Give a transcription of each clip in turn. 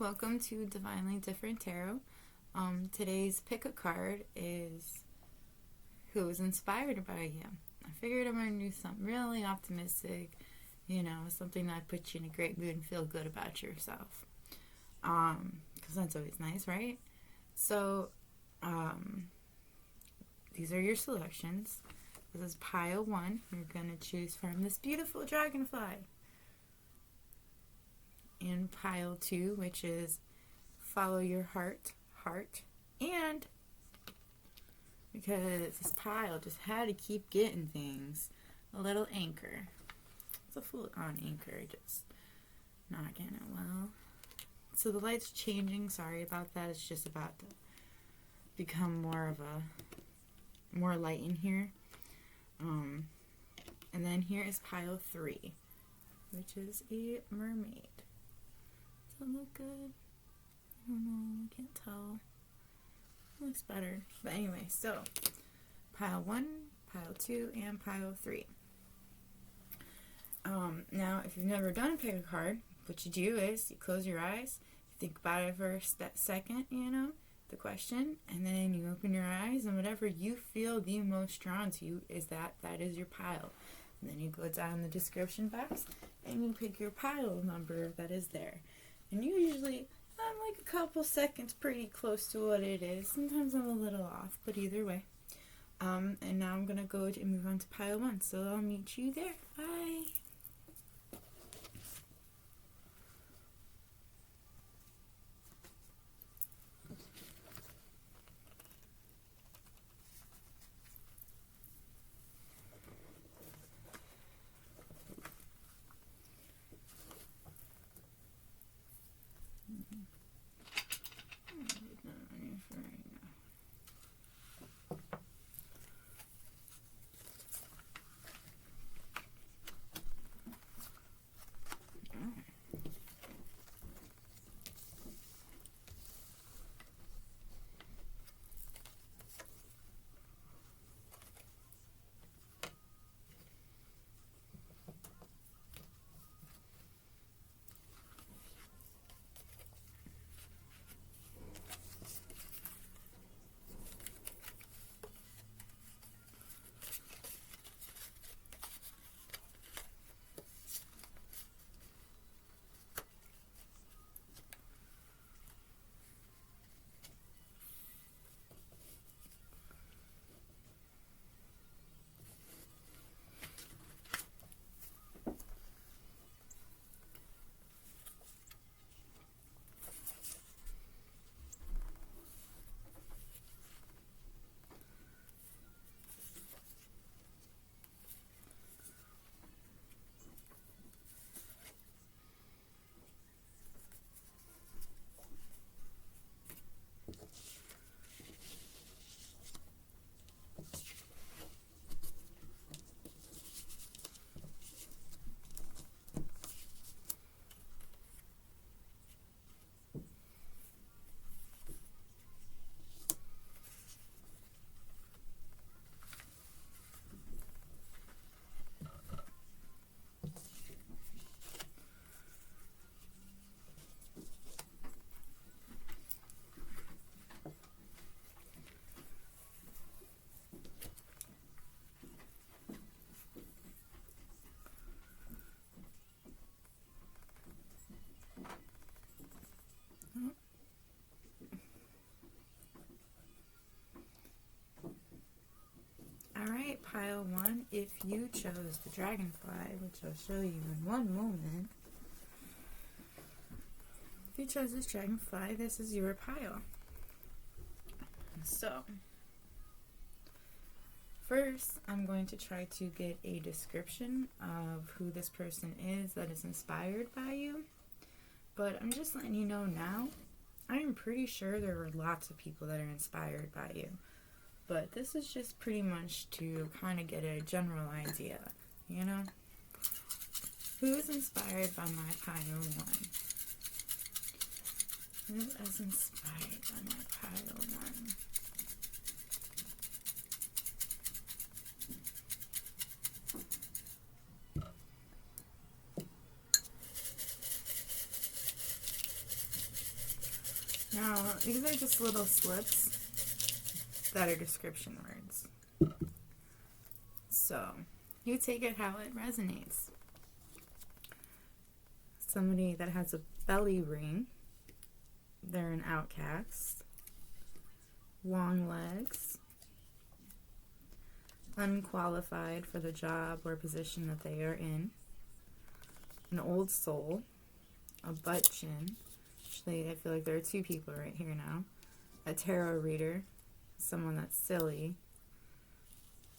Welcome to Divinely Different Tarot. Today's pick a card is who was inspired by you. I figured I'm going to do something really optimistic, something that puts you in a great mood and feel good about yourself. Because that's always nice, right? So, these are your selections. This is pile 1. You're going to choose from this beautiful dragonfly. And pile 2, which is follow your heart, and because this pile just had to keep getting things, a little anchor. It's a full on anchor, just not getting it well. So the light's changing, sorry about that. It's just about to become more light in here. And then here is pile 3, which is a mermaid. Does it look good? I don't know, I can't tell. It looks better. But anyway, so pile 1, pile 2, and pile 3. Now, if you've never done a pick a card, what you do is you close your eyes, you think about it for a second, the question, and then you open your eyes, and whatever you feel the most drawn to you is that is your pile. And then you go down the description box, and you pick your pile number that is there. And usually, I'm like a couple seconds pretty close to what it is. Sometimes I'm a little off, but either way. And now I'm going to go and move on to pile 1. So I'll meet you there. Bye. Alright, pile 1, if you chose the dragonfly, which I'll show you in one moment. If you chose this dragonfly, this is your pile. So, first, I'm going to try to get a description of who this person is that is inspired by you. But I'm just letting you know now, I'm pretty sure there are lots of people that are inspired by you. But this is just pretty much to kind of get a general idea, Who is inspired by my pile 1? Who is inspired by my pile 1? Now, these are just little slips that are description words. So, you take it how it resonates. Somebody that has a belly ring, they're an outcast. Long legs. Unqualified for the job or position that they are in. An old soul. A butt chin. Actually, I feel like there are two people right here now. A tarot reader. Someone that's silly.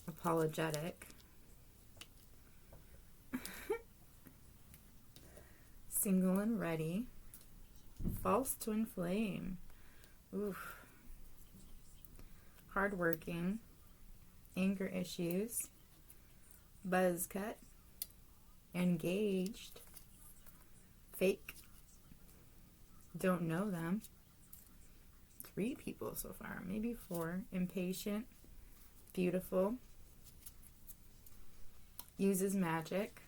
Apologetic. Single and ready. False twin flame. Oof. Hardworking. Anger issues. Buzz cut. Engaged. Fake. Don't know them. 3 people so far, maybe 4. Impatient. Beautiful. Uses magic.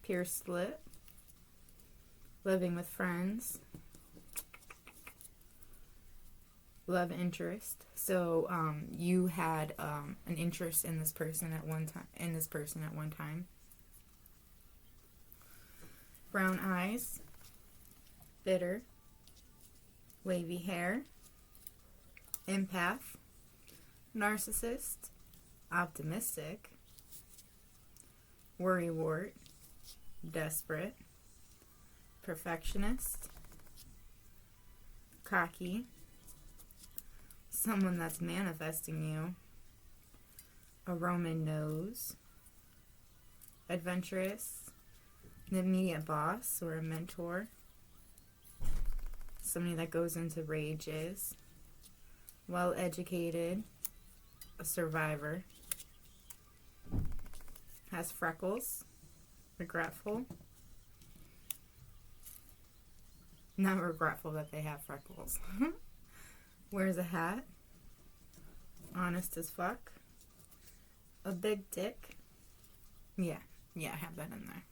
Pierced lip. Living with friends. Love interest. So you had an interest in this person at one time. Brown eyes. Bitter. Wavy hair. Empath. Narcissist. Optimistic. Worrywart. Desperate. Perfectionist. Cocky. Someone that's manifesting you. A Roman nose. Adventurous. An immediate boss or a mentor. Somebody that goes into rages. Well educated. A survivor. Has freckles. Regretful. Not regretful that they have freckles. Wears a hat. Honest as fuck. A big dick. Yeah, I have that in there.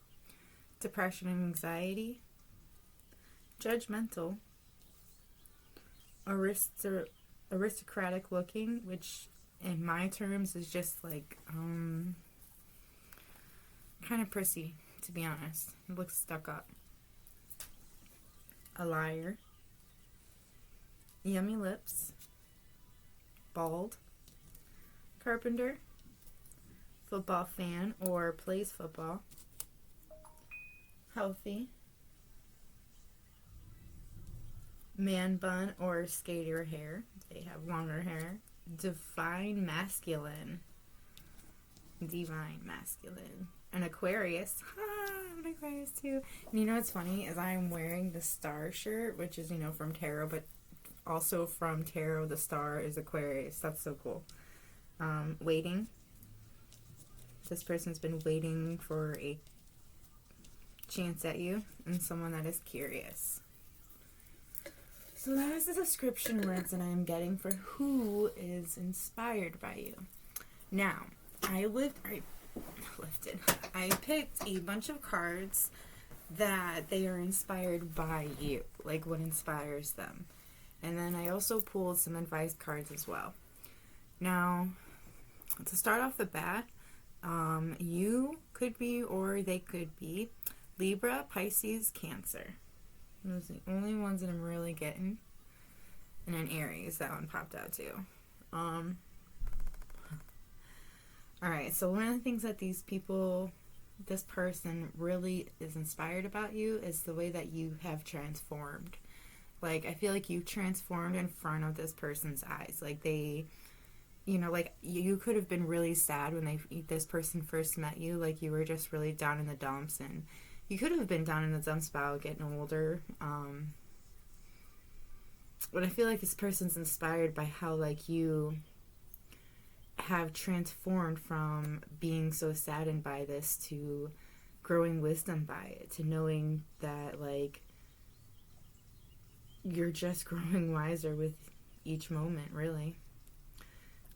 Depression and anxiety. Judgmental. Aristocratic looking, which in my terms is just like, kind of prissy, to be honest. It looks stuck up. A liar. Yummy lips. Bald. Carpenter. Football fan or plays football. Healthy. Man bun or skater hair. They have longer hair. Divine masculine. An Aquarius. I'm an Aquarius too. And you know what's funny is I'm wearing the star shirt, which is, from tarot, but also from tarot, the star is Aquarius. That's so cool. Waiting. This person's been waiting for a chance at you, and someone that is curious. So that is the description words that I am getting for who is inspired by you. Now, I picked a bunch of cards that they are inspired by you, like what inspires them. And then I also pulled some advice cards as well. Now, to start off the bat, you could be, or they could be, Libra, Pisces, Cancer. Those are the only ones that I'm really getting. And then Aries, that one popped out too. Alright, so one of the things that this person really is inspired about you is the way that you have transformed. Like, I feel like you transformed in front of this person's eyes. Like, they, you could have been really sad when this person first met you. Like, you were just really down in the dumps, and you could have been down in the dumps about getting older. But I feel like this person's inspired by how, like, you have transformed from being so saddened by this to growing wisdom by it, to knowing that, like, you're just growing wiser with each moment, really.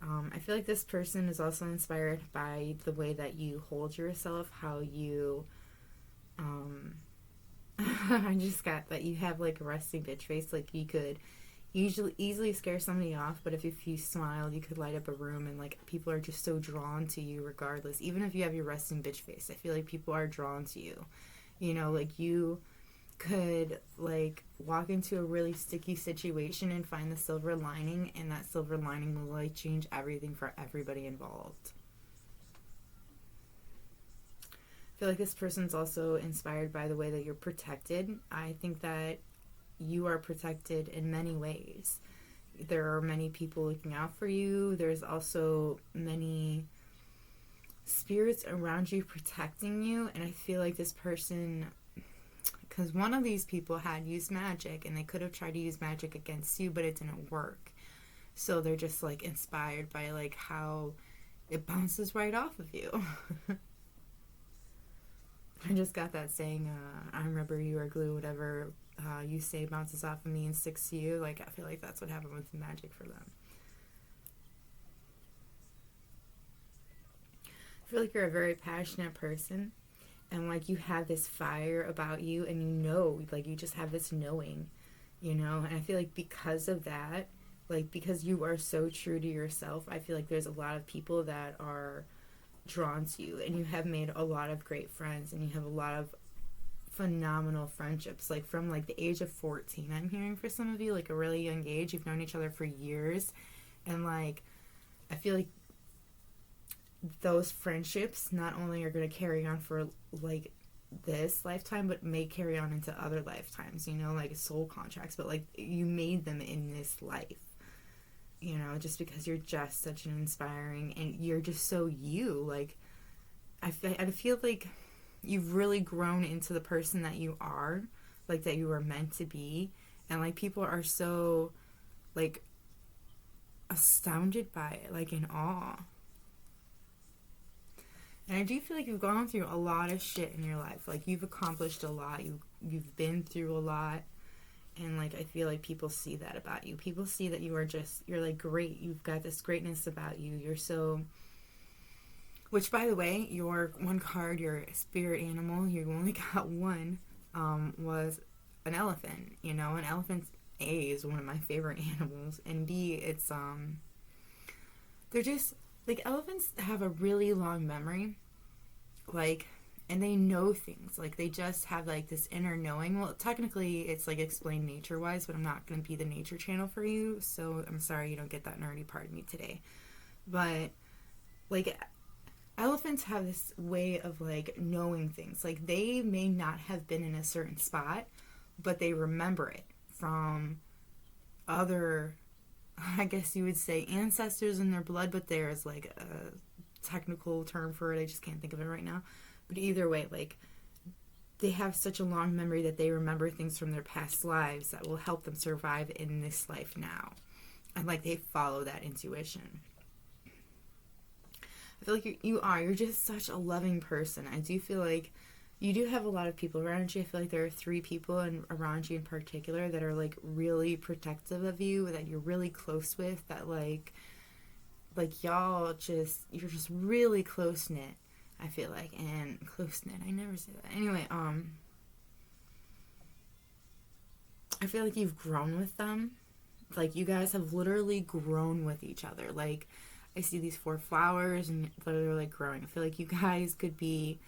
I feel like this person is also inspired by the way that you hold yourself, how you I just got that you have like a resting bitch face. Like you could easily scare somebody off, but if you smiled, you could light up a room, and like people are just so drawn to you regardless. Even if you have your resting bitch face, I feel like people are drawn to you. You know, like you could like walk into a really sticky situation and find the silver lining, and that silver lining will like change everything for everybody involved. I feel like this person's also inspired by the way that you're protected. I think that you are protected in many ways. There are many people looking out for you. There's also many spirits around you protecting you, and I feel like this person, because one of these people had used magic, and they could have tried to use magic against you, but it didn't work. So they're just like inspired by like how it bounces right off of you. I just got that saying, I'm rubber, you are glue, whatever you say bounces off of me and sticks to you. Like, I feel like that's what happened with the magic for them. I feel like you're a very passionate person, and like you have this fire about you, and you know, like you just have this knowing, you know. And I feel like because of that, like because you are so true to yourself, I feel like there's a lot of people that are drawn to you, and you have made a lot of great friends, and you have a lot of phenomenal friendships, like from like the age of 14. I'm hearing for some of you, like a really young age, you've known each other for years, and like I feel like those friendships not only are going to carry on for like this lifetime, but may carry on into other lifetimes, you know, like soul contracts, but like you made them in this life, you know, just because you're just such an inspiring, and you're just so you, like I feel like you've really grown into the person that you are, like that you were meant to be, and like people are so like astounded by it, like in awe. And I do feel like you've gone through a lot of shit in your life. Like you've accomplished a lot, you've been through a lot, and like I feel like people see that about you. People see that you're like great. You've got this greatness about you. You're so, which by the way, your one card, your spirit animal, you only got one, was an elephant. You know, an elephant, A, is one of my favorite animals, and B, it's they're just like, elephants have a really long memory, like, and they know things, like they just have like this inner knowing. Well, technically it's like explained nature wise, but I'm not going to be the nature channel for you, so I'm sorry you don't get that nerdy part of me today. But like elephants have this way of like knowing things. Like they may not have been in a certain spot, but they remember it from other, I guess you would say, ancestors in their blood, but there's like a technical term for it. I just can't think of it right now. But either way, like they have such a long memory that they remember things from their past lives that will help them survive in this life now. And like they follow that intuition. I feel like you're just such a loving person. I do feel like you do have a lot of people around you. I feel like there are 3 people around you in particular that are like really protective of you, that you're really close with, that like y'all you're just really close knit, I feel like. And close knit, I never say that. Anyway, I feel like you've grown with them. Like you guys have literally grown with each other. Like I see these 4 flowers and they're like growing. I feel like you guys could be,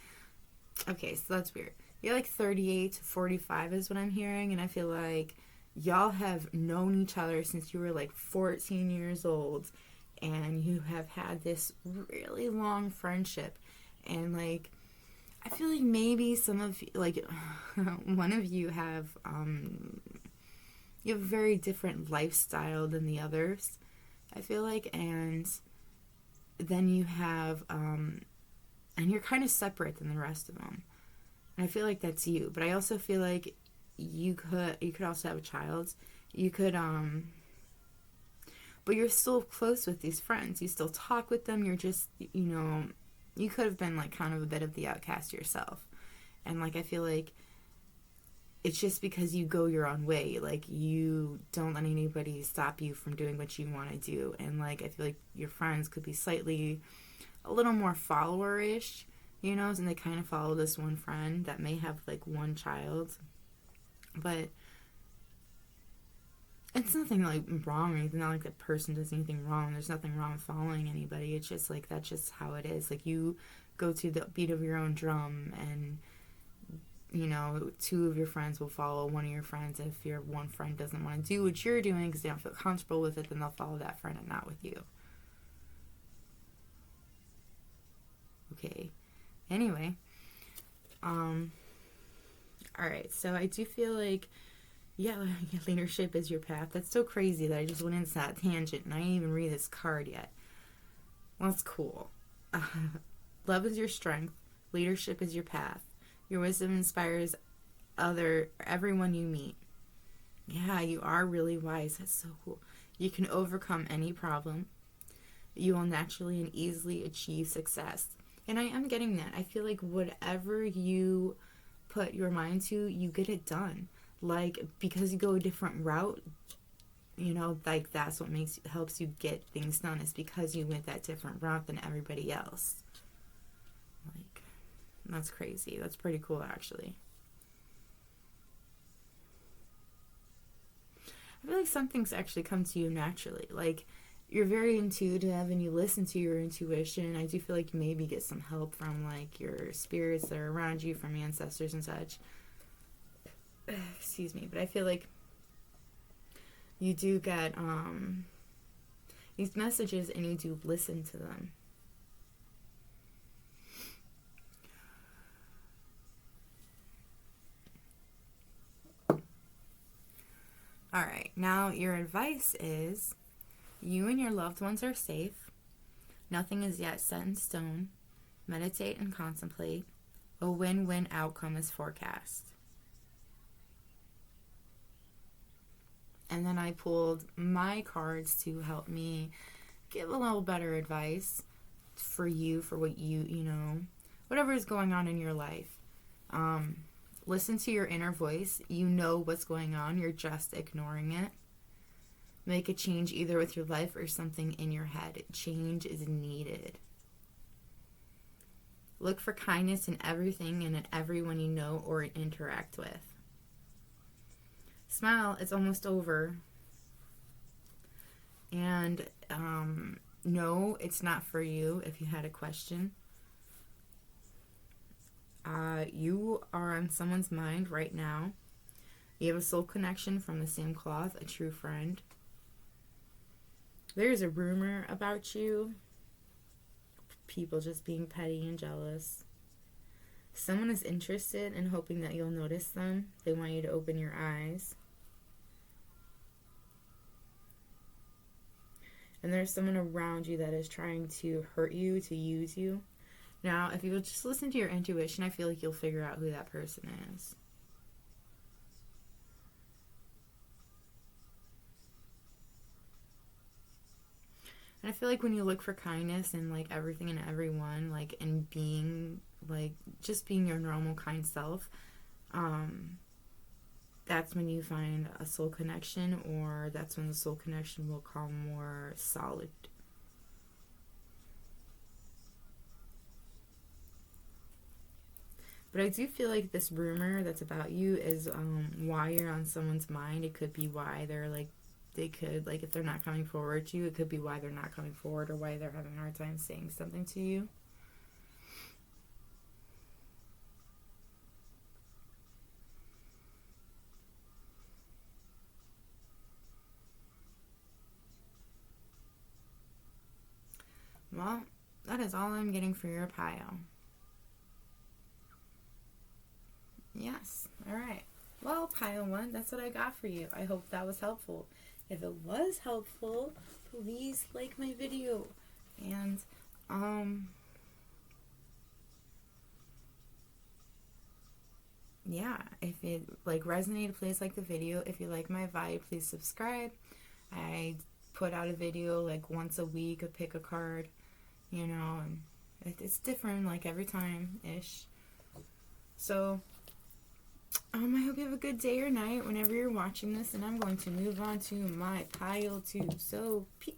okay, so that's weird. You're like 38 to 45 is what I'm hearing, and I feel like y'all have known each other since you were like 14 years old, and you have had this really long friendship. And like I feel like maybe some of you, like one of you have you have a very different lifestyle than the others, I feel like, and then you have and you're kind of separate than the rest of them. And I feel like that's you. But I also feel like you could also have a child. You could but you're still close with these friends. You still talk with them. You're just, you know, you could have been like kind of a bit of the outcast yourself. And like I feel like it's just because you go your own way. Like you don't let anybody stop you from doing what you want to do. And like I feel like your friends could be slightly a little more follower-ish, you know, and they kind of follow this one friend that may have like one child. But it's nothing like wrong or anything. Not like that person does anything wrong. There's nothing wrong with following anybody. It's just like that's just how it is. Like you go to the beat of your own drum, and you know, two of your friends will follow one of your friends. If your one friend doesn't want to do what you're doing because they don't feel comfortable with it, then they'll follow that friend and not with you. Okay. Anyway, all right. So I do feel like, yeah, leadership is your path. That's so crazy that I just went into that tangent and I didn't even read this card yet. Well, that's cool. Love is your strength. Leadership is your path. Your wisdom inspires everyone you meet. Yeah, you are really wise. That's so cool. You can overcome any problem. You will naturally and easily achieve success. And I am getting that. I feel like whatever you put your mind to, you get it done. Like, because you go a different route, you know, like that's what helps you get things done. Is because you went that different route than everybody else. Like, that's crazy. That's pretty cool, actually. I feel like some things actually come to you naturally. Like, you're very intuitive and you listen to your intuition. I do feel like you maybe get some help from, like, your spirits that are around you, from ancestors and such. Excuse me. But I feel like you do get these messages and you do listen to them. Alright, now your advice is, you and your loved ones are safe. Nothing is yet set in stone. Meditate and contemplate. A win-win outcome is forecast. And then I pulled my cards to help me give a little better advice for you, for what you know, whatever is going on in your life. Listen to your inner voice. You know what's going on. You're just ignoring it. Make a change either with your life or something in your head. Change is needed. Look for kindness in everything and in everyone you know or interact with. Smile, it's almost over. And no, it's not for you if you had a question. You are on someone's mind right now. You have a soul connection from the same cloth, a true friend. There's a rumor about you. People just being petty and jealous. Someone is interested and hoping that you'll notice them. They want you to open your eyes. And there's someone around you that is trying to hurt you, to use you. Now, if you will just listen to your intuition, I feel like you'll figure out who that person is. And I feel like when you look for kindness in, like, everything and everyone, like, and being, like, just being your normal kind self, that's when you find a soul connection, or that's when the soul connection will come more solid. But I do feel like this rumor that's about you is why you're on someone's mind. It could be why they're, like, they could, like, if they're not coming forward to you, it could be why they're not coming forward, or why they're having a hard time saying something to you. Well, that is all I'm getting for your pile. Yes. All right. Well, pile one, that's what I got for you. I hope that was helpful. If it was helpful, please like my video. And, yeah, if it, like, resonated, please like the video. If you like my vibe, please subscribe. I put out a video, like, once a week, a pick a card, you know, and it's different, like, every time-ish. So, I hope you have a good day or night whenever you're watching this, and I'm going to move on to my pile 2. So, peace.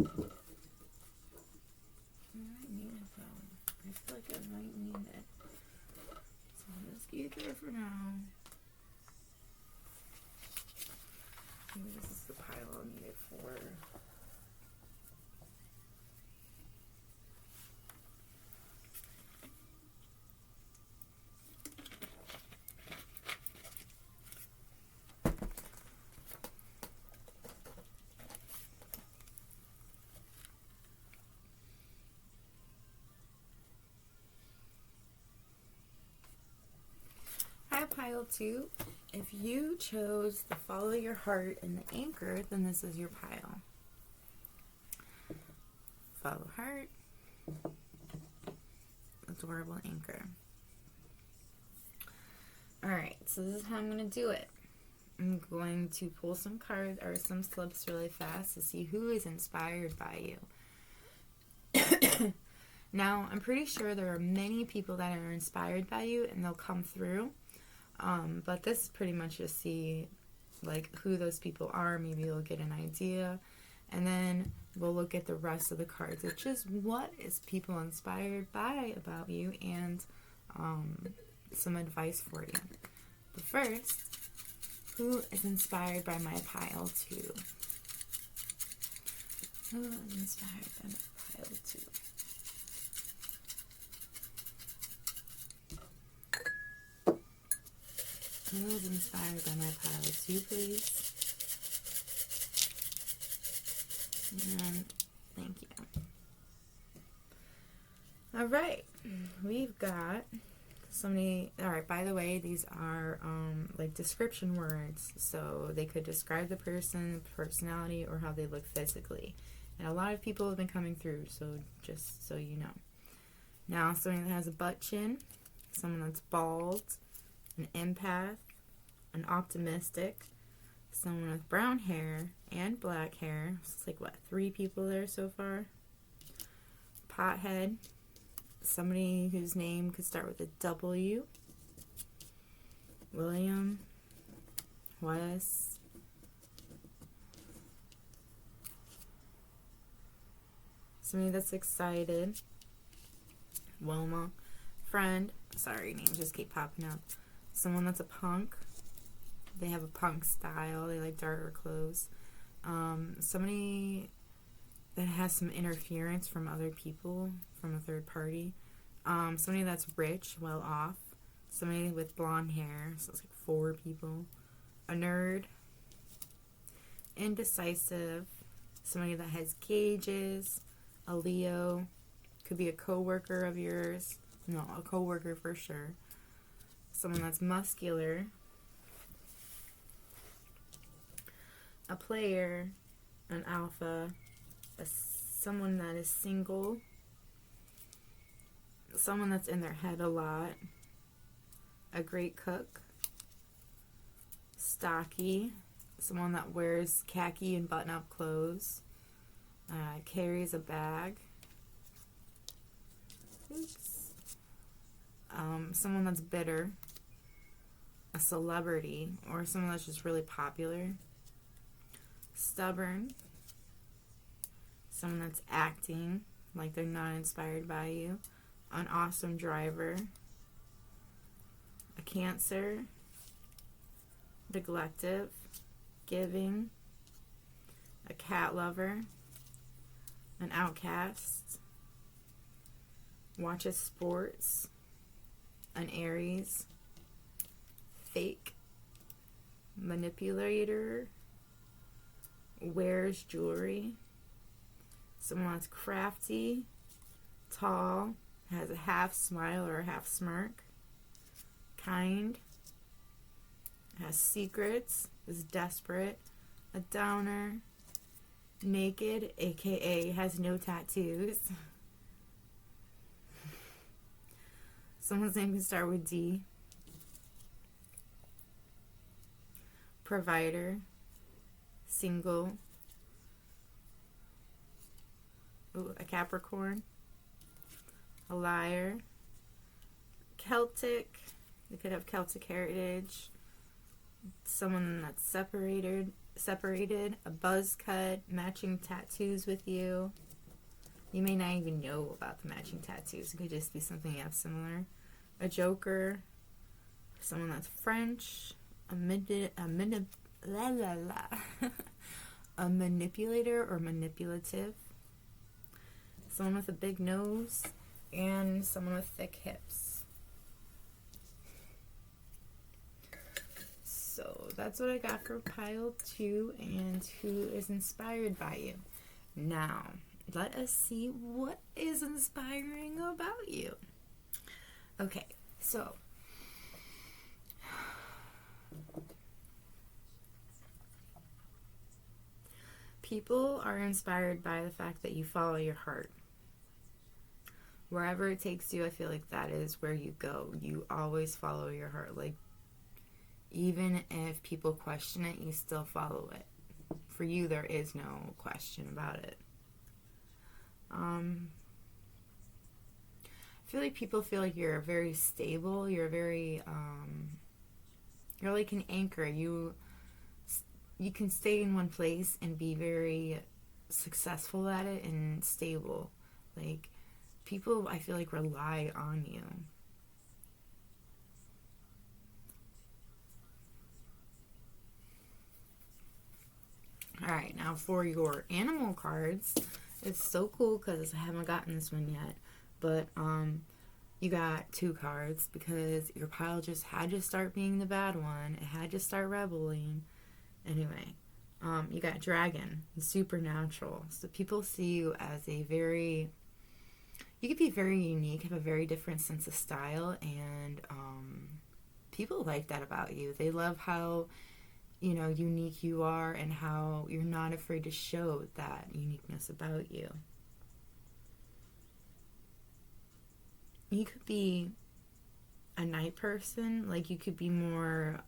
might need it though. I feel like I might need it. So let's keep it for now. Maybe this is the pile I'll need it for. Pile 2. If you chose the follow your heart and the anchor, then this is your pile. Follow heart, adorable anchor. Alright, so this is how I'm going to do it. I'm going to pull some cards or some slips really fast to see who is inspired by you. Now, I'm pretty sure there are many people that are inspired by you and they'll come through. But this is pretty much just see like who those people are. Maybe you'll get an idea, and then we'll look at the rest of the cards, which is what is people inspired by about you, and some advice for you. But first, who is inspired by my pile 2? Who is inspired by my pile 2? Who is inspired by my pile 2, please? And thank you. Alright, we've got so many. Alright, by the way, these are like description words, so they could describe the person, personality, or how they look physically. And a lot of people have been coming through, so just so you know. Now, someone that has a butt chin, someone that's bald, an empath, an optimistic, someone with brown hair and black hair. It's like, what, 3 people there so far? Pothead, somebody whose name could start with a W. William, Wes, somebody that's excited. Wilma, friend. Sorry, names just keep popping up. Someone that's a punk. They have a punk style. They like darker clothes. Somebody that has some interference from other people, from a third party. Somebody that's rich, well off. Somebody with blonde hair. So it's like 4 people. A nerd. Indecisive. Somebody that has gauges. A Leo. Could be a coworker of yours. No, a coworker for sure. Someone that's muscular. A player. An alpha. Someone that is single. Someone that's in their head a lot. A great cook. Stocky. Someone that wears khaki and button-up clothes. Carries a bag. Oops. Someone that's bitter. A celebrity. Or someone that's just really popular. Stubborn. Someone that's acting like they're not inspired by you. An awesome driver. A Cancer. Neglective. Giving. A cat lover. An outcast. Watches sports. An Aries. Fake. Manipulator. Wears jewelry. Someone that's crafty. Tall. Has a half smile or a half smirk. Kind. Has secrets. Is desperate. A downer. Naked, aka has no tattoos. Someone's name can start with D. Provider. Single. Ooh, a Capricorn. A liar. Celtic. They could have Celtic heritage. Someone that's separated. separated, a buzz cut, matching tattoos with you. You may not even know about the matching tattoos. It could just be something you have similar. A joker, someone that's French, a manipulator or manipulative, someone with a big nose, and someone with thick hips. So that's what I got for pile 2 and who is inspired by you. Now, let us see what is inspiring about you. Okay, so people are inspired by the fact that you follow your heart. Wherever it takes you, I feel like that is where you go. You always follow your heart. Like, even if people question it, you still follow it. For you, there is no question about it. I feel like people feel like you're very stable. You're very, you're like an anchor. You can stay in one place and be very successful at it and stable. Like, people, I feel like, rely on you. Alright, now for your animal cards, it's so cool because I haven't gotten this one yet, but you got 2 cards because your pile just had to start being the bad one. It had to start rebelling. Anyway, you got dragon, supernatural. So people see you as a very, you could be very unique, have a very different sense of style, and people like that about you. They love how, you know, unique you are and how you're not afraid to show that uniqueness about you. You could be a night person. Like, you could be more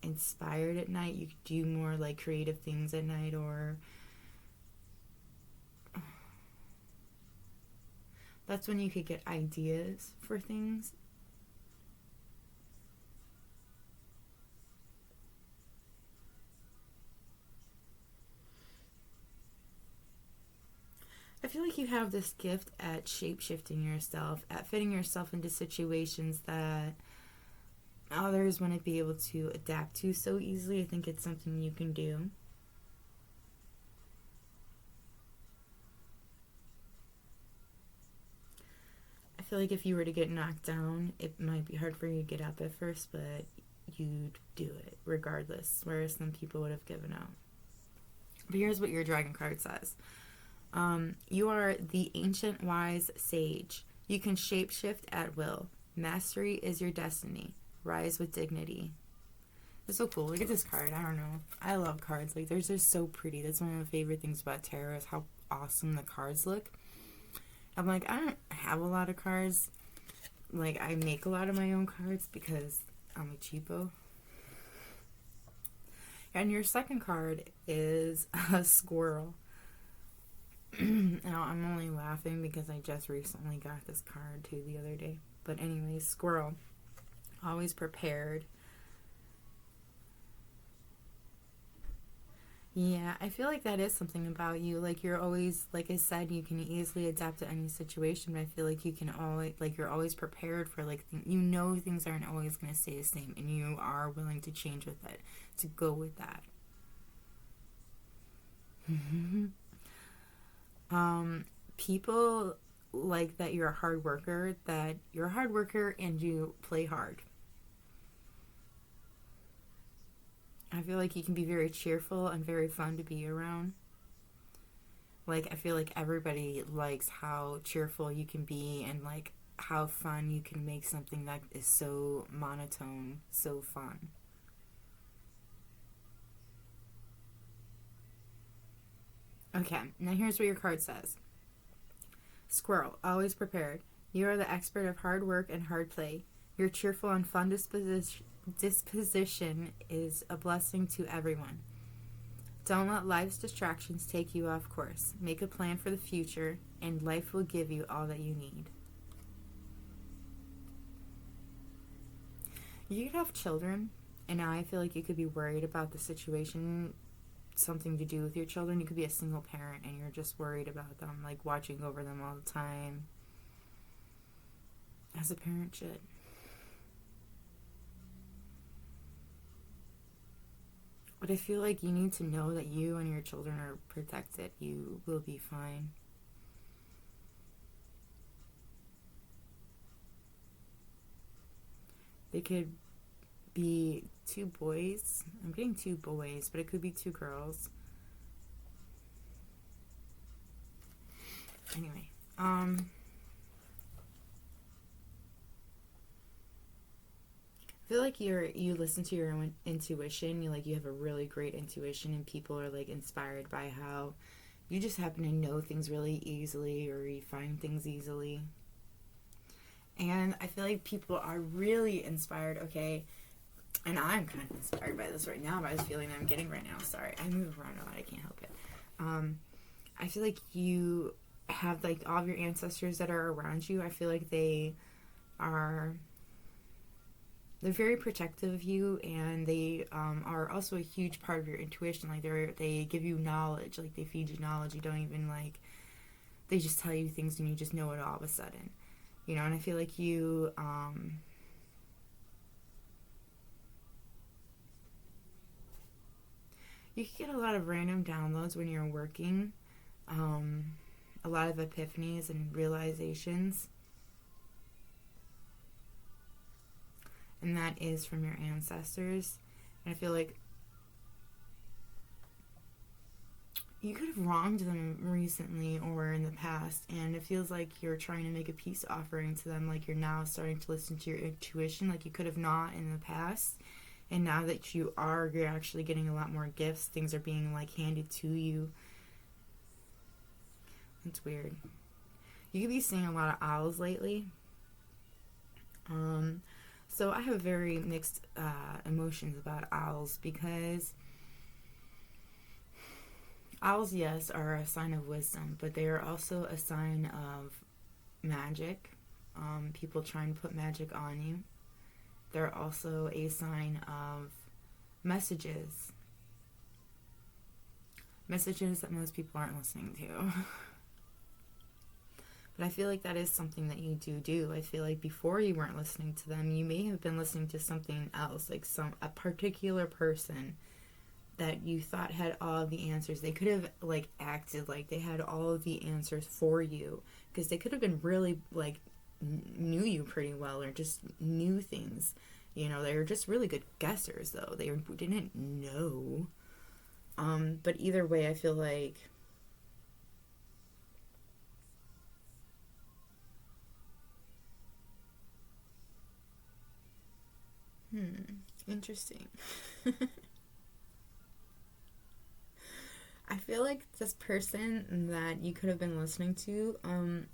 inspired at night. You could do more like creative things at night, or that's when you could get ideas for things. I feel like you have this gift at shape-shifting yourself, at fitting yourself into situations that others wouldn't be able to adapt to so easily. I think it's something you can do. I feel like if you were to get knocked down, it might be hard for you to get up at first, but you'd do it regardless, whereas some people would have given up. But here's what your dragon card says. You are the ancient wise sage. You can shapeshift at will. Mastery is your destiny. Rise with dignity. It's so cool. Look at this card. I don't know. I love cards. Like, they're just so pretty. That's one of my favorite things about tarot, is how awesome the cards look. I'm like, I don't have a lot of cards. Like, I make a lot of my own cards because I'm a cheapo. And your second card is a squirrel. Now, I'm only laughing because I just recently got this card too the other day. But anyways, squirrel. Always prepared. Yeah, I feel like that is something about you. Like, you're always, like I said, you can easily adapt to any situation, but I feel like you can always, like, you're always prepared for, like, you know things aren't always going to stay the same, and you are willing to change with it, to go with that. People like that you're a hard worker, and you play hard. I feel like you can be very cheerful and very fun to be around. Like, I feel like everybody likes how cheerful you can be and, like, how fun you can make something that is so monotone, so fun. Okay, now here's what your card says. Squirrel, always prepared. You are the expert of hard work and hard play. Your cheerful and fun disposition is a blessing to everyone. Don't let life's distractions take you off course. Make a plan for the future, and life will give you all that you need. You could have children, and now I feel like you could be worried about the situation something to do with your children. You could be a single parent and you're just worried about them, like watching over them all the time, as a parent should. But I feel like you need to know that you and your children are protected. You will be fine. They could be 2 boys. I'm getting 2 boys, but it could be 2 girls. Anyway, I feel like you listen to your own intuition. You have a really great intuition, and people are like inspired by how you just happen to know things really easily, or you find things easily. And I feel like people are really inspired, okay, and I'm kind of inspired by this right now, by this feeling that I'm getting right now. Sorry, I move around a lot, I can't help it. I feel like you have, like, all of your ancestors that are around you. I feel like they're very protective of you, and they are also a huge part of your intuition. Like, they give you knowledge, like, they feed you knowledge. You don't even, like, they just tell you things and you just know it all of a sudden. You know, and I feel like you can get a lot of random downloads when you're working, a lot of epiphanies and realizations, and that is from your ancestors. And I feel like you could have wronged them recently or in the past, and it feels like you're trying to make a peace offering to them. Like, you're now starting to listen to your intuition, like you could have not in the past. And now that you're actually getting a lot more gifts. Things are being, like, handed to you. It's weird. You could be seeing a lot of owls lately. So I have very mixed emotions about owls, because owls, yes, are a sign of wisdom, but they are also a sign of magic. People trying to put magic on you. They're also a sign of messages. Messages that most people aren't listening to. But I feel like that is something that you do. I feel like before you weren't listening to them, you may have been listening to something else, like a particular person that you thought had all of the answers. They could have, like, acted like they had all of the answers for you, because they could have been really, like, knew you pretty well, or just knew things. You know, they were just really good guessers, though. They didn't know. But either way, I feel like interesting. I feel like this person that you could have been listening to, I'm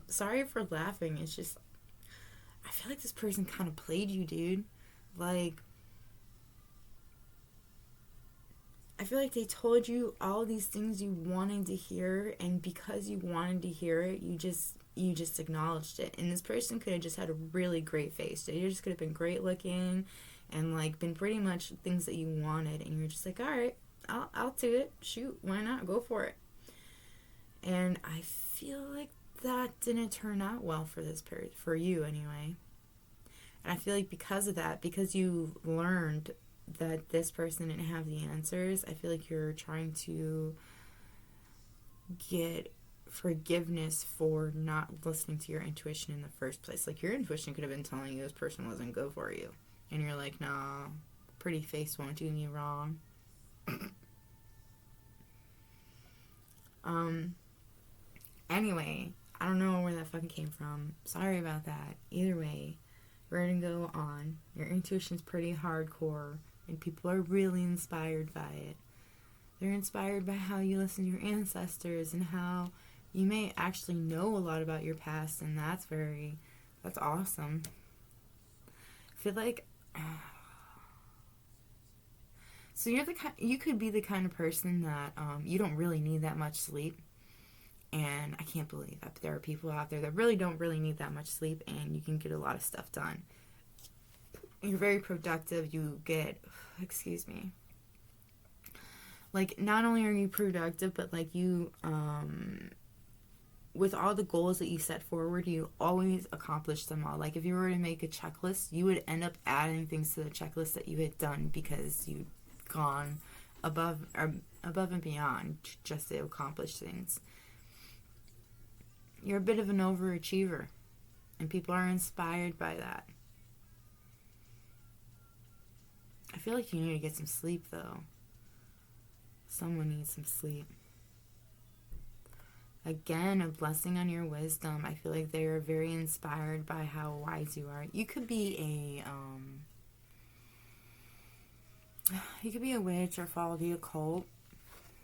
sorry for laughing. It's just, I feel like this person kind of played you, dude. Like, I feel like they told you all these things you wanted to hear, and because you wanted to hear it, you just acknowledged it. And this person could have just had a really great face. They just could have been great looking, and, like, been pretty much things that you wanted, and you're just like, all right, I'll do it. Shoot, why not? Go for it. And I feel like that didn't turn out well for for you anyway. And I feel like because of that, because you learned that this person didn't have the answers, I feel like you're trying to get forgiveness for not listening to your intuition in the first place. Like, your intuition could have been telling you this person wasn't good for you, and you're like, nah, pretty face won't do me wrong. Anyway, I don't know where that fucking came from. Sorry about that. Either way, we're gonna go on. Your intuition's pretty hardcore, and people are really inspired by it. They're inspired by how you listen to your ancestors, and how you may actually know a lot about your past, and that's awesome. I feel like so you could be the kind of person that you don't really need that much sleep. And I can't believe that there are people out there that really don't need that much sleep, and you can get a lot of stuff done. You're very productive. You get, excuse me. like, not only are you productive, but like you, with all the goals that you set forward, you always accomplish them all. Like, if you were to make a checklist, you would end up adding things to the checklist that you had done because you've gone above and beyond just to accomplish things. You're a bit of an overachiever, and people are inspired by that. I feel like you need to get some sleep, though. Someone needs some sleep. Again, a blessing on your wisdom. I feel like they are very inspired by how wise you are. You could be a witch or follow the occult.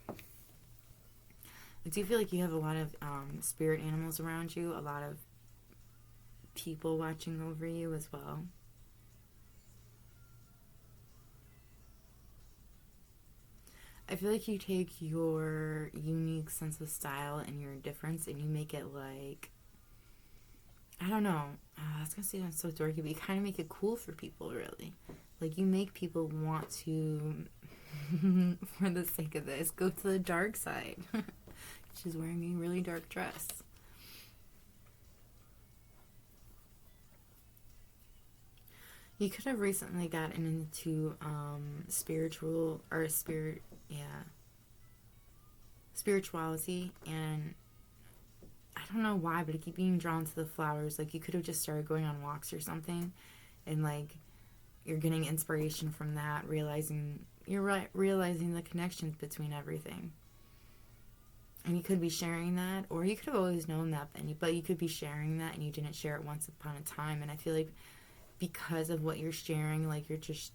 I do feel like you have a lot of spirit animals around you, a lot of people watching over you as well. I feel like you take your unique sense of style and your difference and you make it like, I don't know, I was going to say that's so dorky, but you kind of make it cool for people, really. Like, you make people want to, for the sake of this, go to the dark side. She's wearing a really dark dress. You could have recently gotten into spirituality, and I don't know why, but I keep being drawn to the flowers. Like, you could have just started going on walks or something, and like, you're getting inspiration from that, realizing the connections between everything. And you could be sharing that, or you could have always known that, but you could be sharing that and you didn't share it once upon a time. And I feel like because of what you're sharing, like, you're just,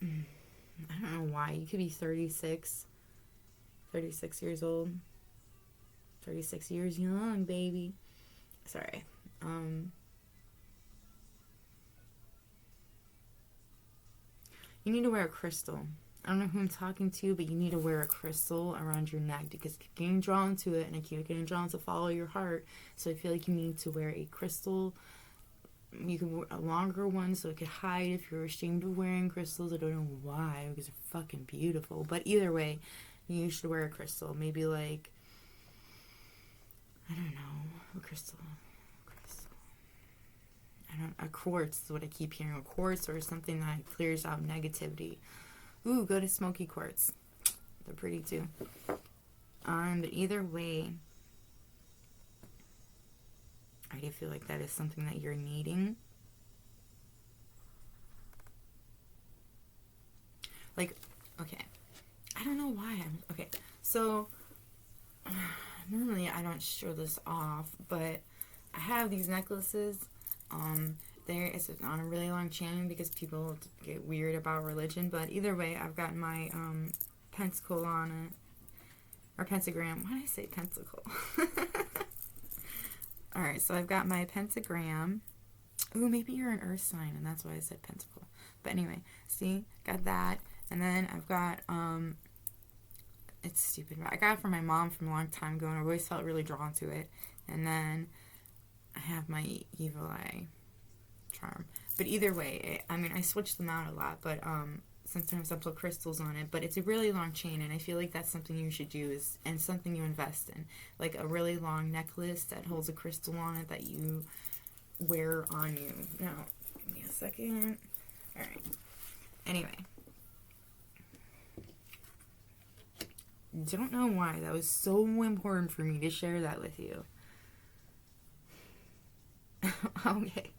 I don't know why. You could be 36 years old. 36 years young, baby. Sorry. You need to wear a crystal. I don't know who I'm talking to, but you need to wear a crystal around your neck because I keep getting drawn to it and I keep getting drawn to follow your heart. So I feel like you need to wear a crystal. You can wear a longer one so it could hide if you're ashamed of wearing crystals. I don't know why, because they're fucking beautiful. But either way, you should wear a crystal. Maybe like, I don't know, a crystal. A quartz is what I keep hearing. A quartz or something that clears out negativity. Ooh, go to smoky quartz. They're pretty too. But either way, I do feel like that is something that you're needing. Like, okay. I don't know why okay. So, normally I don't show this off, but I have these necklaces. It's on a really long chain because people get weird about religion, but either way, I've got my pentacle on it, or pentagram. Why did I say pentacle? Alright, so I've got my pentagram. Ooh, maybe you're an earth sign, and that's why I said pentacle. But anyway, see, got that, and then I've got, it's stupid, but I got it from my mom from a long time ago, and I've always felt really drawn to it, and then I have my evil eye charm. But either way, I switch them out a lot, but sometimes I'll put crystals on it, but it's a really long chain, and I feel like that's something you should do, and something you invest in. Like a really long necklace that holds a crystal on it that you wear on you. Now, give me a second. Alright. Anyway. Don't know why. That was so important for me to share that with you. Okay,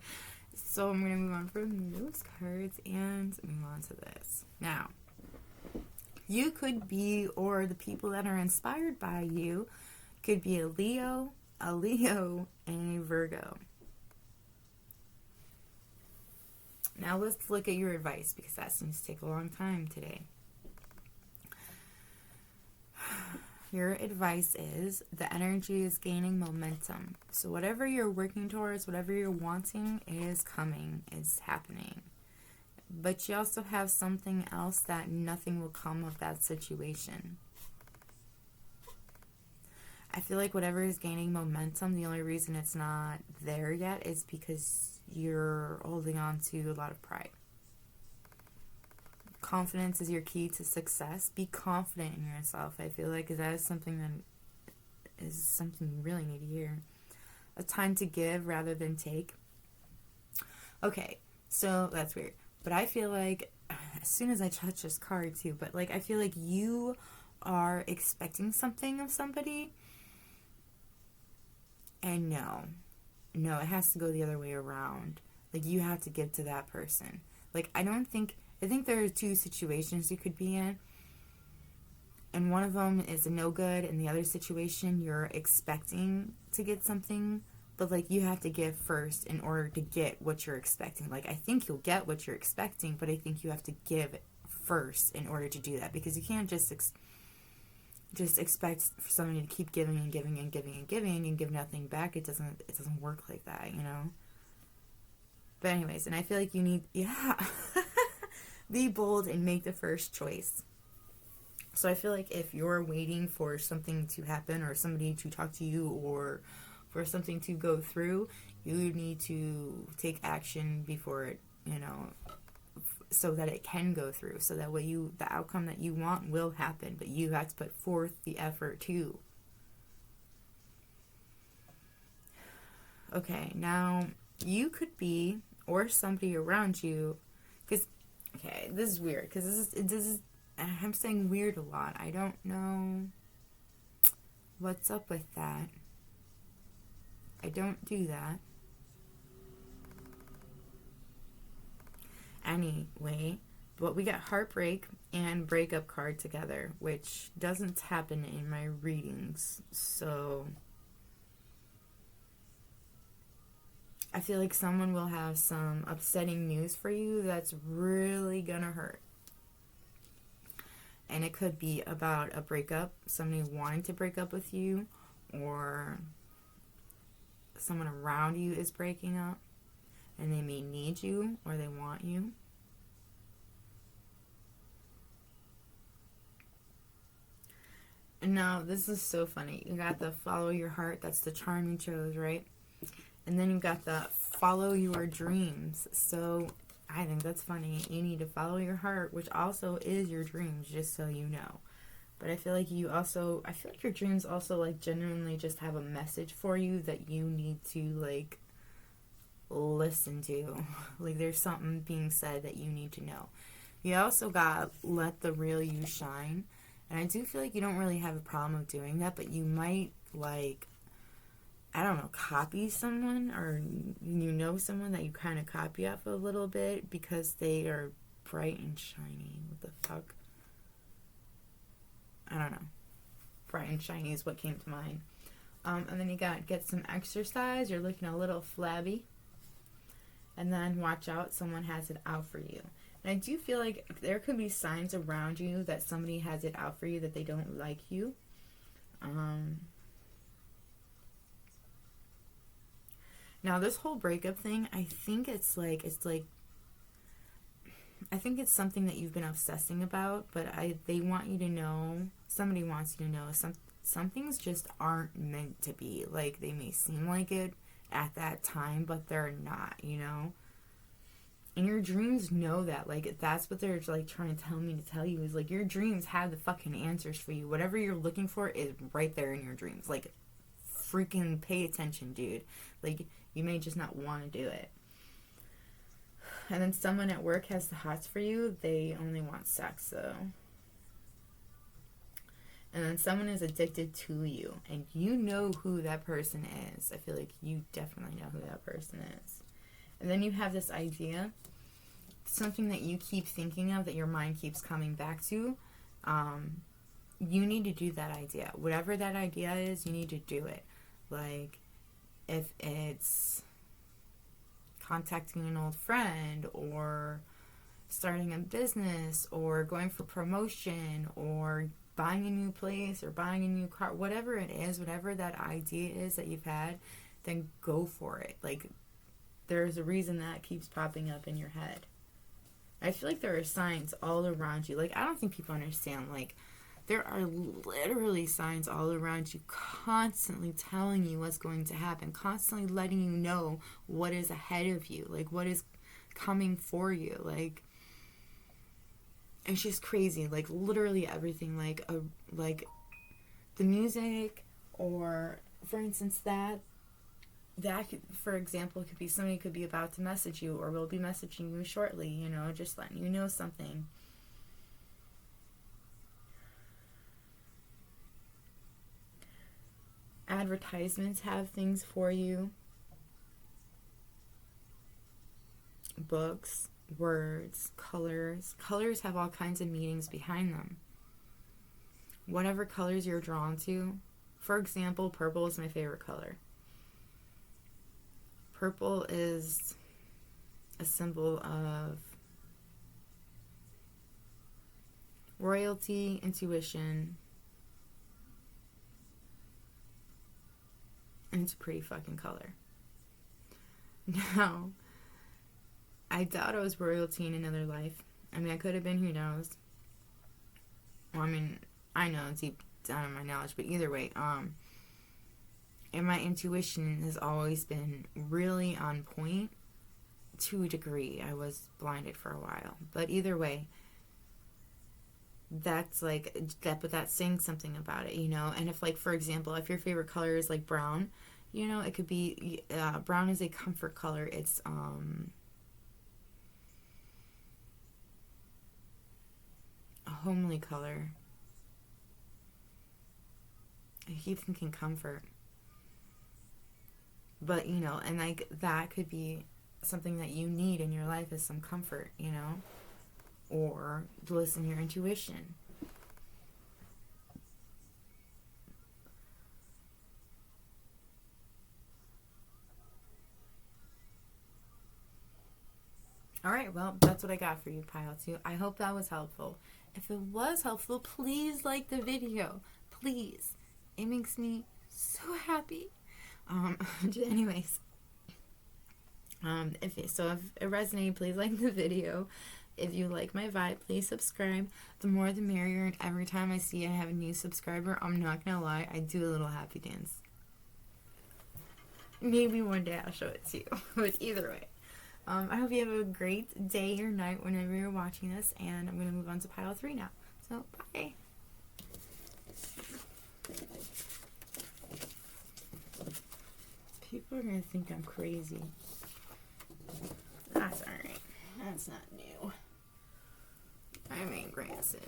so I'm going to move on from those cards and move on to this. Now, you could be, or the people that are inspired by you, could be a Leo, and a Virgo. Now let's look at your advice, because that seems to take a long time today. Your advice is the energy is gaining momentum. So whatever you're working towards, whatever you're wanting is coming, is happening. But you also have something else that nothing will come of that situation. I feel like whatever is gaining momentum, the only reason it's not there yet is because you're holding on to a lot of pride. confidence is your key to success. Be confident in yourself. I feel like that is something you really need to hear. A time to give rather than take. Okay, so that's weird. But I feel like, as soon as I touch this card too, but like, I feel like you are expecting something of somebody. And no, it has to go the other way around. Like, you have to give to that person. Like, I think there are two situations you could be in. And one of them is a no good, and the other situation you're expecting to get something, but like, you have to give first in order to get what you're expecting. Like, I think you'll get what you're expecting, but I think you have to give first in order to do that, because you can't just expect for somebody to keep giving and giving and giving and giving and give nothing back. It doesn't work like that, you know. But anyways, and I feel like you need, be bold and make the first choice. So I feel like if you're waiting for something to happen, or somebody to talk to you, or for something to go through, you need to take action before it, so that it can go through, so that way the outcome that you want will happen, but you have to put forth the effort too. Okay, now you could be, or somebody around you, because, okay, this is weird, because this is, I'm saying weird a lot. I don't know what's up with that. I don't do that. Anyway, but we got heartbreak and breakup card together, which doesn't happen in my readings. So I feel like someone will have some upsetting news for you that's really gonna hurt. And it could be about a breakup, somebody wanting to break up with you, or someone around you is breaking up, and they may need you, or they want you. And now, this is so funny. You got the follow your heart, that's the charm you chose, right? And then you got the follow your dreams. So I think that's funny. You need to follow your heart, which also is your dreams, just so you know. But I feel like your dreams also, like, genuinely just have a message for you that you need to, like, listen to. Like, there's something being said that you need to know. You also got let the real you shine. And I do feel like you don't really have a problem of doing that, but you might, like, I don't know, copy someone, or someone that you kind of copy off a little bit because they are bright and shiny. What the fuck? I don't know. Bright and shiny is what came to mind. And then you got get some exercise. You're looking a little flabby. And then watch out, someone has it out for you. And I do feel like there could be signs around you that somebody has it out for you, that they don't like you. Now, this whole breakup thing, I think it's something that you've been obsessing about, but they want you to know, somebody wants you to know, some things just aren't meant to be. Like, they may seem like it at that time, but they're not, And your dreams know that. Like, that's what they're, like, trying to tell me to tell you, is, like, your dreams have the fucking answers for you. Whatever you're looking for is right there in your dreams. Like, freaking pay attention, dude. Like, you may just not want to do it. And then someone at work has the hots for you. They only want sex, though. And then someone is addicted to you, and you know who that person is. I feel like you definitely know who that person is. And then you have this idea, something that you keep thinking of, that your mind keeps coming back to. You need to do that idea. Whatever that idea is, you need to do it. Like, if it's contacting an old friend, or starting a business, or going for promotion, or buying a new place, or buying a new car, whatever it is, whatever that idea is that you've had, then go for it. Like, there's a reason that keeps popping up in your head. I feel like there are signs all around you. Like, I don't think people understand, like, there are literally signs all around you, constantly telling you what's going to happen, constantly letting you know what is ahead of you, like, what is coming for you. Like, And she's crazy, like literally everything, like the music, or for instance that could, for example, could be somebody could be about to message you or will be messaging you shortly, you know, just letting you know something. Advertisements have things for you. Books, words, colors. Colors have all kinds of meanings behind them. Whatever colors you're drawn to. For example, purple is my favorite color. Purple is a symbol of royalty, intuition, and it's a pretty fucking color. Now, I doubt I was royalty in another life. I mean, I could have been, who knows? Well, I mean, I know deep down in my knowledge, but either way, and my intuition has always been really on point to a degree. I was blinded for a while, but either way, that's like that, but that's saying something about it, you know. And if, like, for example, if your favorite color is like brown, you know, it could be brown is a comfort color. It's a homely color. I keep thinking comfort. But, you know, and like that could be something that you need in your life, is some comfort, you know, or listen to your intuition. Alright, well, that's what I got for you, Pile 2. I hope that was helpful. If it was helpful, please like the video. Please. It makes me so happy. Anyways, if it resonated, please like the video. If you like my vibe, please subscribe. The more the merrier, and every time I see I have a new subscriber, I'm not gonna lie, I do a little happy dance. Maybe one day I'll show it to you. But either way, I hope you have a great day or night whenever you're watching this, and I'm gonna move on to pile 3 now. So, bye! People are gonna think I'm crazy. That's alright. That's not new. I mean, granted,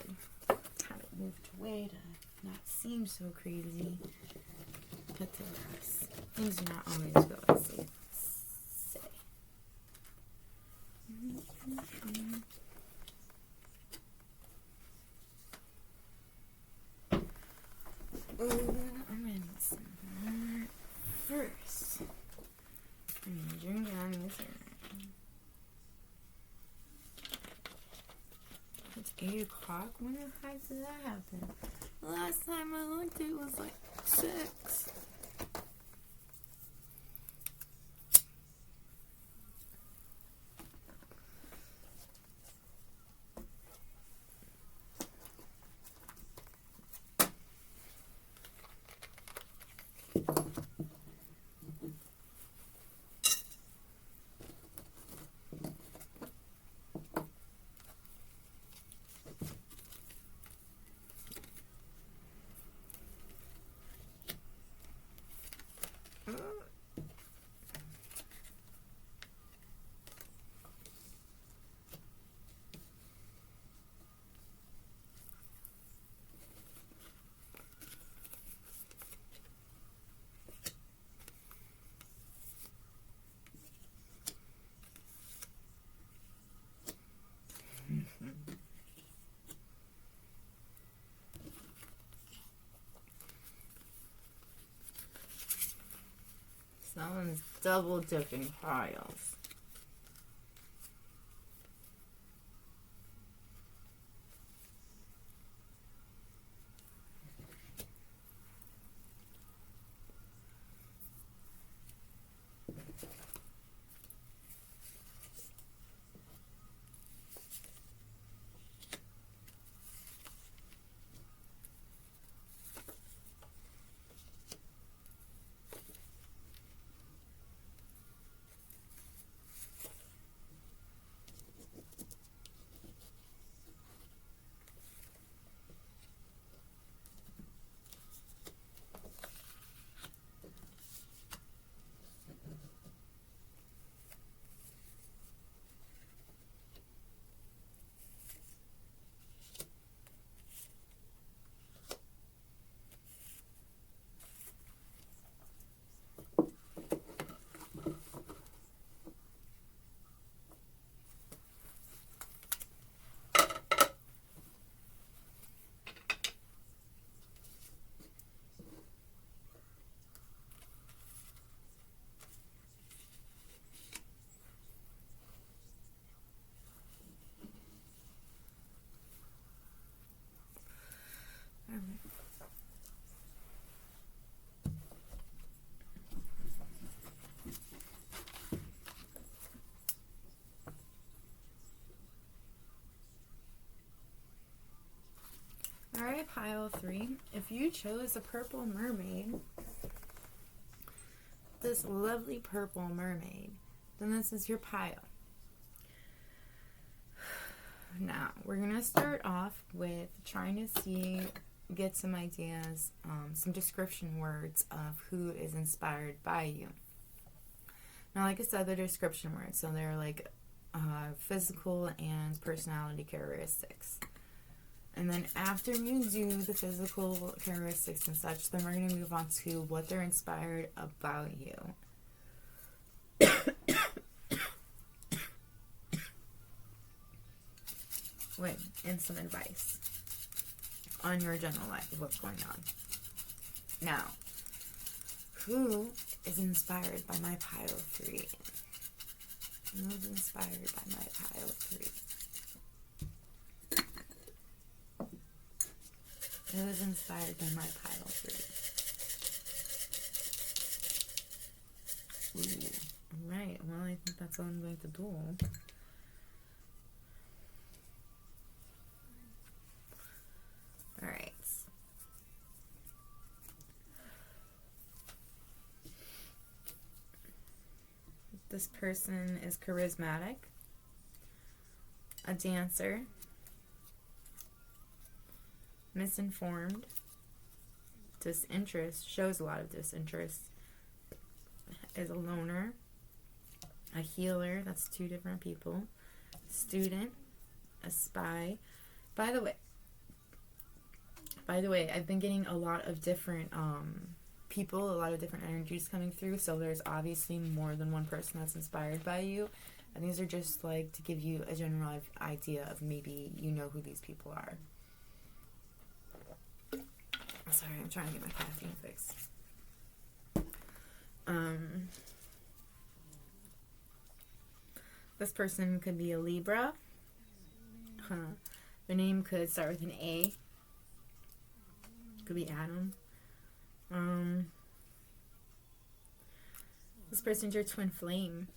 had it moved away to not seem so crazy. But things do not always go as they say. I'm gonna need some more first. I'm gonna drink down this area. It's 8 o'clock? When the heck did that happen? The last time I looked, it was like 6. Someone's double dipping piles. 3. If you chose a purple mermaid, this lovely purple mermaid, then this is your pile. Now, we're going to start off with trying to get some ideas, some description words of who is inspired by you. Now, like I said, they're description words, so they're like physical and personality characteristics. And then after you do the physical characteristics and such, then we're going to move on to what they're inspired about you. And some advice on your general life of what's going on. Now, who is inspired by my pile 3? Who is inspired by my pile 3? Who is inspired by my pile 3? Ooh. Alright, well, I think that's all I'm going to do. Alright. This person is charismatic, a dancer, misinformed, disinterest, shows a lot of disinterest, is a loner, a healer, that's 2 different people, student, a spy. By the way, I've been getting a lot of different people, a lot of different energies coming through, so there's obviously more than one person that's inspired by you, and these are just like to give you a general idea of maybe you know who these people are. Sorry, I'm trying to get my caffeine fixed. This person could be a Libra. Their name could start with an A. Could be Adam. This person's your twin flame.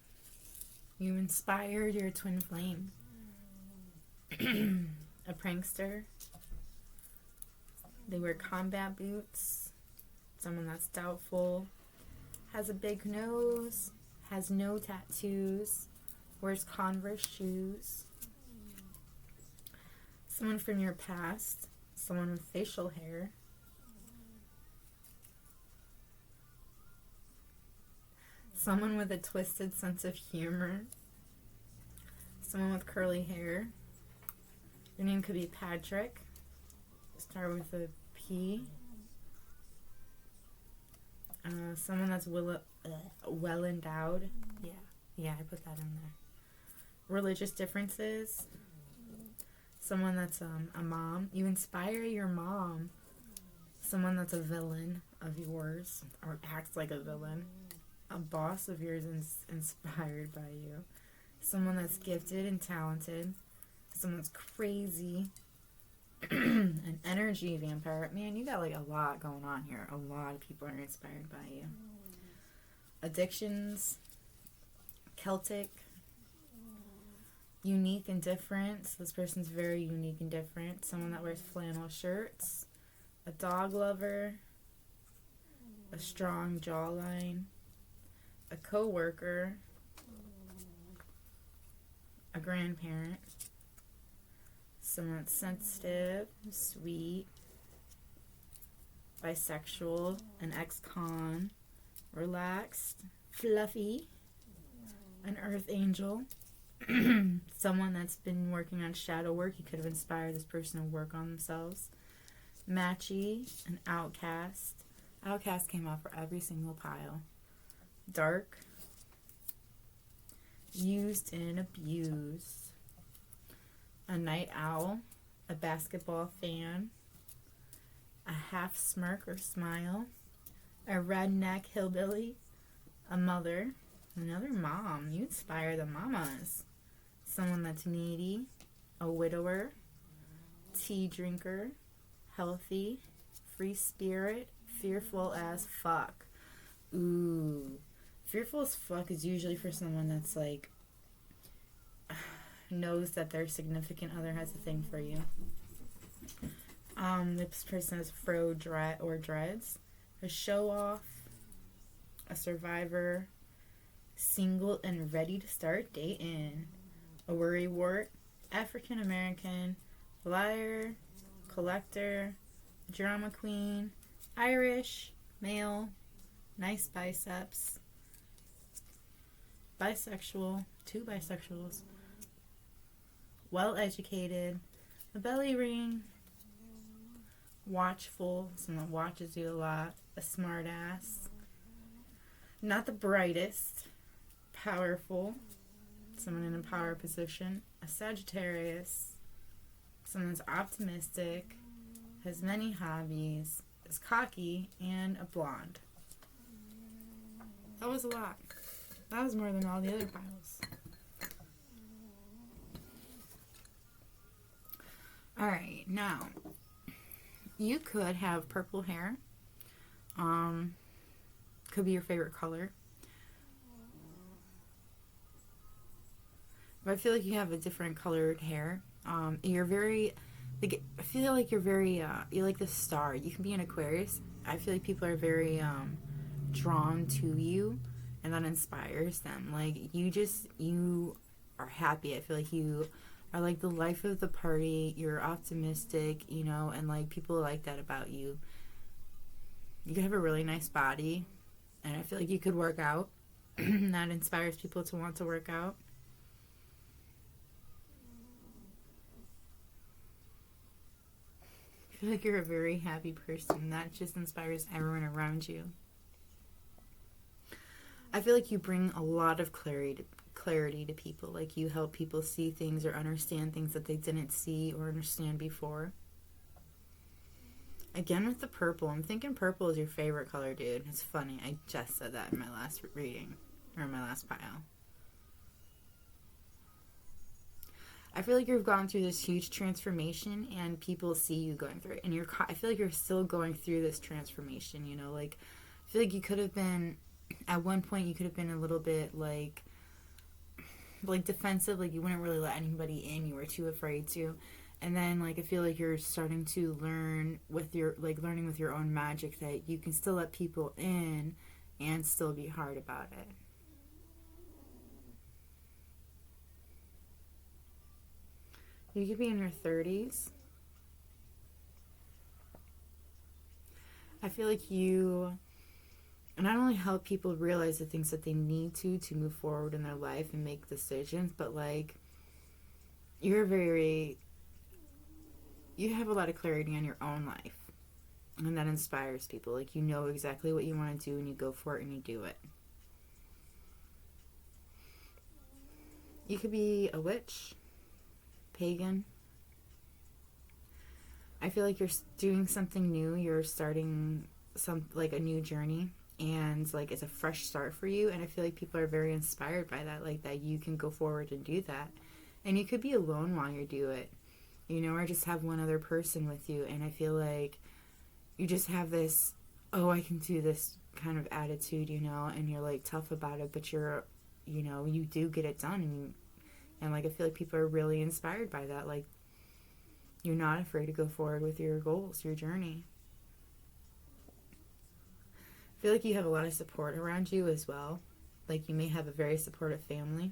You inspired your twin flame. A prankster. They wear combat boots. Someone that's doubtful. Has a big nose. Has no tattoos. Wears Converse shoes. Someone from your past. Someone with facial hair. Someone with a twisted sense of humor. Someone with curly hair. Your name could be Patrick. Start with a P. Someone that's well endowed. Yeah, I put that in there. Religious differences. Someone that's a mom. You inspire your mom. Someone that's a villain of yours or acts like a villain. A boss of yours is inspired by you. Someone that's gifted and talented. Someone that's crazy. An energy vampire. Man, you got like a lot going on here. A lot of people are inspired by you. Addictions. Celtic. Unique and different. So this person's very unique and different. Someone that wears flannel shirts. A dog lover. A strong jawline. A co-worker. A grandparent. Someone that's sensitive, sweet, bisexual, an ex-con, relaxed, fluffy, an earth angel, someone that's been working on shadow work. You could have inspired this person to work on themselves. Matchy, an outcast. Outcast came out for every single pile. Dark, used and abused. A night owl, a basketball fan, a half smirk or smile, a redneck hillbilly, a mother, another mom. You inspire the mamas. Someone that's needy, a widower, tea drinker, healthy, free spirit, fearful as fuck. Ooh. Fearful as fuck is usually for someone that's like knows that their significant other has a thing for you. This person has fro dread or dreads. A show off, a survivor, single and ready to start dating, a worrywart, African American, liar, collector, drama queen, Irish, male, nice biceps, bisexual, 2 bisexuals, well educated, a belly ring, watchful, someone watches you a lot, a smart ass, not the brightest, powerful, someone in a power position, a Sagittarius, someone that's optimistic, has many hobbies, is cocky, and a blonde. That was a lot. That was more than all the other piles. Alright, now, you could have purple hair. Could be your favorite color. But I feel like you have a different colored hair. You're very, like, I feel like you're very, you're like the star. You can be an Aquarius. I feel like people are very drawn to you, and that inspires them. Like, you are happy. I feel like you are like the life of the party. You're optimistic, you know, and like people like that about you. You could have a really nice body, and I feel like you could work out. That inspires people to want to work out. I feel like you're a very happy person. That just inspires everyone around you. I feel like you bring a lot of clarity to people. Like, you help people see things or understand things that they didn't see or understand before. Again, with the purple, I'm thinking purple is your favorite color, dude. It's funny. I just said that in my last reading, or my last pile. I feel like you've gone through this huge transformation, and people see you going through it. And I feel like you're still going through this transformation, you know? Like, I feel like you could have been, at one point, you could have been a little bit, like defensive. Like, you wouldn't really let anybody in. You were too afraid to. And then, like, I feel like you're starting to learning with your own magic that you can still let people in and still be hard about it. You could be in your 30s. I feel like you not only help people realize the things that they need to move forward in their life and make decisions, but, like, you have a lot of clarity on your own life. And that inspires people. Like, you know exactly what you want to do, and you go for it, and you do it. You could be a witch, pagan. I feel like you're doing something new. You're starting a new journey, and like it's a fresh start for you. And I feel like people are very inspired by that, like that you can go forward and do that. And you could be alone while you do it, you know, or just have one other person with you. And I feel like you just have this, oh, I can do this kind of attitude, you know, and you're like tough about it, but you're, you know, you do get it done. And like, I feel like people are really inspired by that. Like, you're not afraid to go forward with your goals, your journey. I feel like you have a lot of support around you as well. Like, you may have a very supportive family.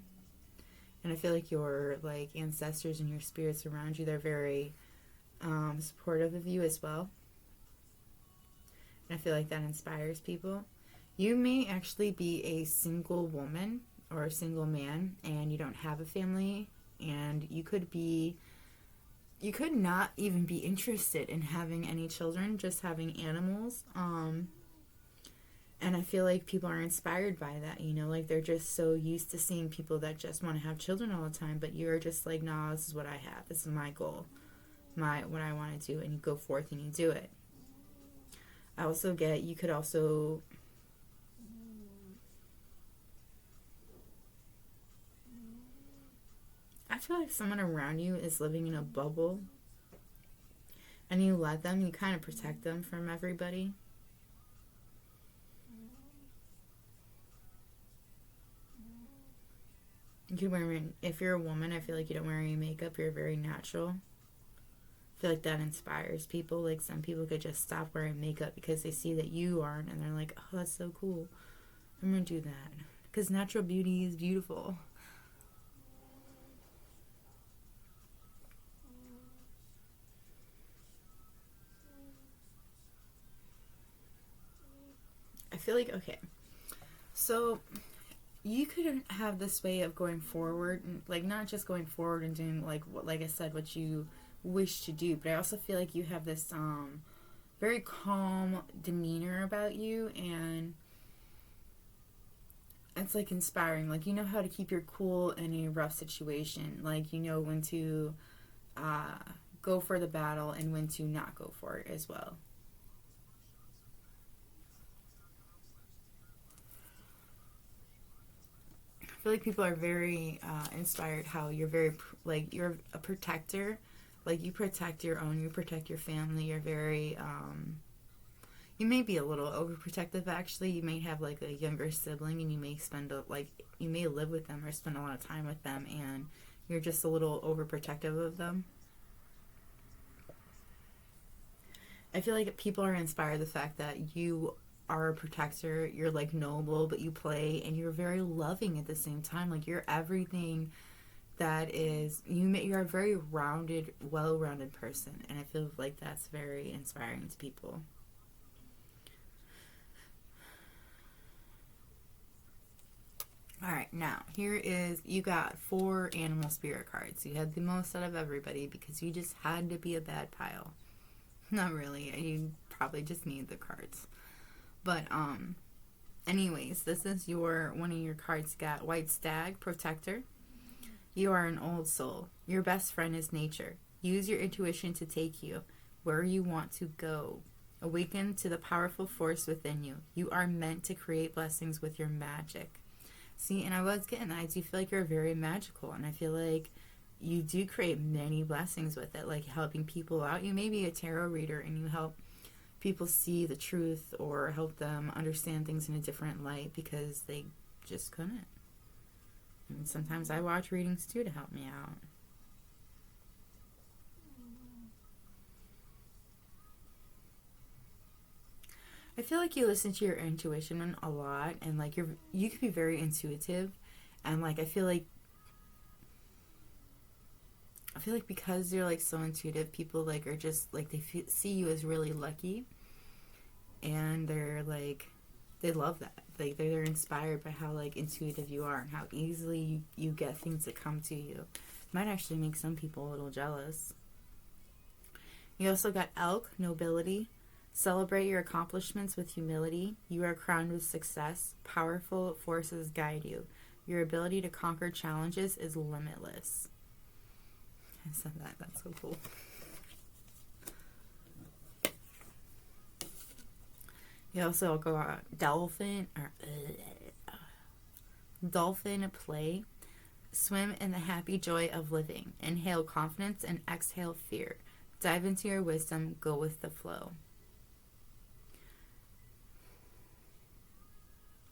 And I feel like your, like, ancestors and your spirits around you, they're very supportive of you as well. And I feel like that inspires people. You may actually be a single woman or a single man, and you don't have a family, and you could not even be interested in having any children, just having animals. And I feel like people are inspired by that, you know, like they're just so used to seeing people that just want to have children all the time, but you're just like, nah, this is what I have. This is my goal, what I want to do, and you go forth and you do it. I also get, you could also, I feel like someone around you is living in a bubble, and you kind of protect them from everybody. If you're a woman, I feel like you don't wear any makeup. You're very natural. I feel like that inspires people. Like some people could just stop wearing makeup because they see that you aren't, and they're like, oh, that's so cool. I'm gonna do that. Because natural beauty is beautiful. I feel like, okay, so you could have this way of going forward, and like not just going forward and doing like what, like I said, what you wish to do, but I also feel like you have this very calm demeanor about you, and it's like inspiring. Like you know how to keep your cool in a rough situation. Like you know when to go for the battle and when to not go for it as well. I feel like people are very inspired how you're very like you're a protector, like you protect your own, you protect your family. You're very you may be a little overprotective. Actually, you may have like a younger sibling, and you may like you may live with them or spend a lot of time with them, and you're just a little overprotective of them. I feel like people are inspired the fact that you are a protector. You're like noble, but you play, and you're very loving at the same time. Like you're everything that is you. You're a very rounded, well-rounded person, and I feel like that's very inspiring to people. All right, now here is you got 4 animal spirit cards. You had the most out of everybody because you just had to be a bad pile. Not really. You probably just need the cards. But anyways, this is your one of your cards. You got White Stag, Protector. You are an old soul. Your best friend is nature. Use your intuition to take you where you want to go. Awaken to the powerful force within you. You are meant to create blessings with your magic. See, and I was getting that. I do feel like you're very magical, and I feel like you do create many blessings with it, like helping people out. You may be a tarot reader, and you help people see the truth or help them understand things in a different light because they just couldn't. And sometimes I watch readings too to help me out. I feel like you listen to your intuition a lot, and like you can be very intuitive, and like I feel like because you're like so intuitive, people like are just like see you as really lucky, and they're like they love that. Like they're inspired by how like intuitive you are and how easily you get things that come to you. Might actually make some people a little jealous. You also got Elk, Nobility. Celebrate your accomplishments with humility. You are crowned with success. Powerful forces guide you. Your ability to conquer challenges is limitless. I said that. That's so cool. You also go dolphin or dolphin play. Swim in the happy joy of living. Inhale confidence and exhale fear. Dive into your wisdom. Go with the flow.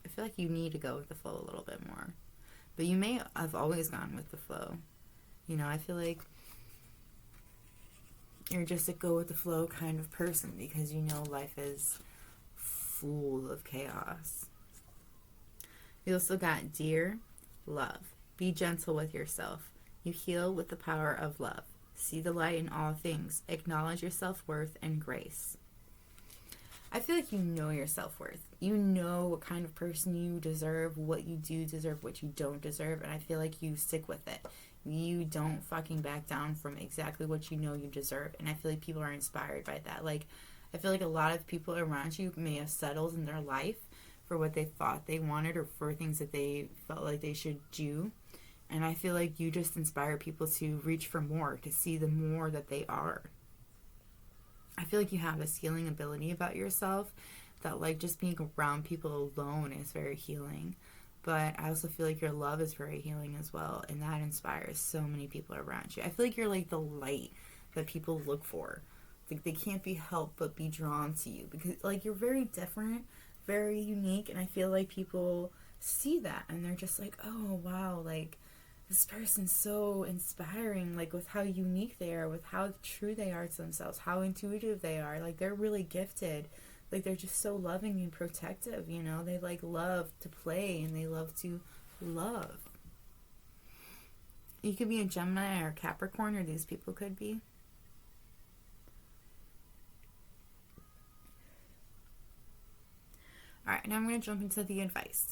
I feel like you need to go with the flow a little bit more. But you may have always gone with the flow. You know, I feel like you're just a go with the flow kind of person because you know life is full of chaos. You also got Dear, Love. Be gentle with yourself. You heal with the power of love. See the light in all things. Acknowledge your self-worth and grace. I feel like you know your self-worth. You know what kind of person you deserve, what you do deserve, what you don't deserve, and I feel like you stick with it. You don't fucking back down from exactly what you know you deserve, and I feel like people are inspired by that. Like, I feel like a lot of people around you may have settled in their life for what they thought they wanted or for things that they felt like they should do, and I feel like you just inspire people to reach for more, to see the more that they are. I feel like you have this healing ability about yourself that like just being around people alone is very healing. But I also feel like your love is very healing as well, and that inspires so many people around you. I feel like you're like the light that people look for. Like they can't be helped but be drawn to you because like you're very different, very unique, and I feel like people see that and they're just like, oh wow, like this person's so inspiring, like with how unique they are, with how true they are to themselves, how intuitive they are. Like they're really gifted. Like they're just so loving and protective, you know. They like love to play and they love to love. You could be a Gemini or a Capricorn, or these people could be. Alright, now I'm going to jump into the advice.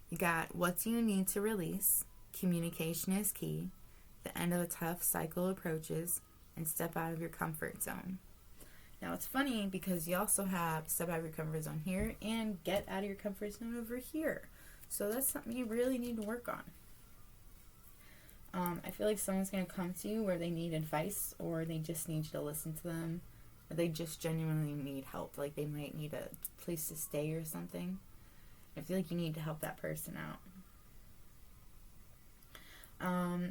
You got, what do you need to release? Communication is key. The end of a tough cycle approaches, and step out of your comfort zone. Now it's funny because you also have step out of your comfort zone here and get out of your comfort zone over here. So that's something you really need to work on. I feel like someone's going to come to you where they need advice, or they just need you to listen to them, or they just genuinely need help. Like they might need a place to stay or something. I feel like you need to help that person out.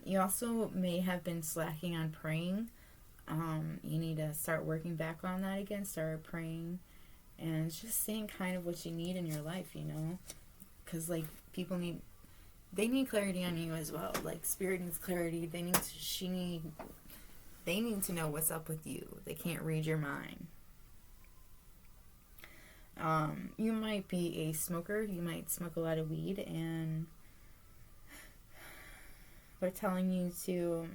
You also may have been slacking on praying. You need to start working back on that again. Start praying and just saying kind of what you need in your life, you know. Because, like, people need... They need clarity on you as well. Like, Spirit needs clarity. They need to know what's up with you. They can't read your mind. You might be a smoker. You might smoke a lot of weed, and they're telling you to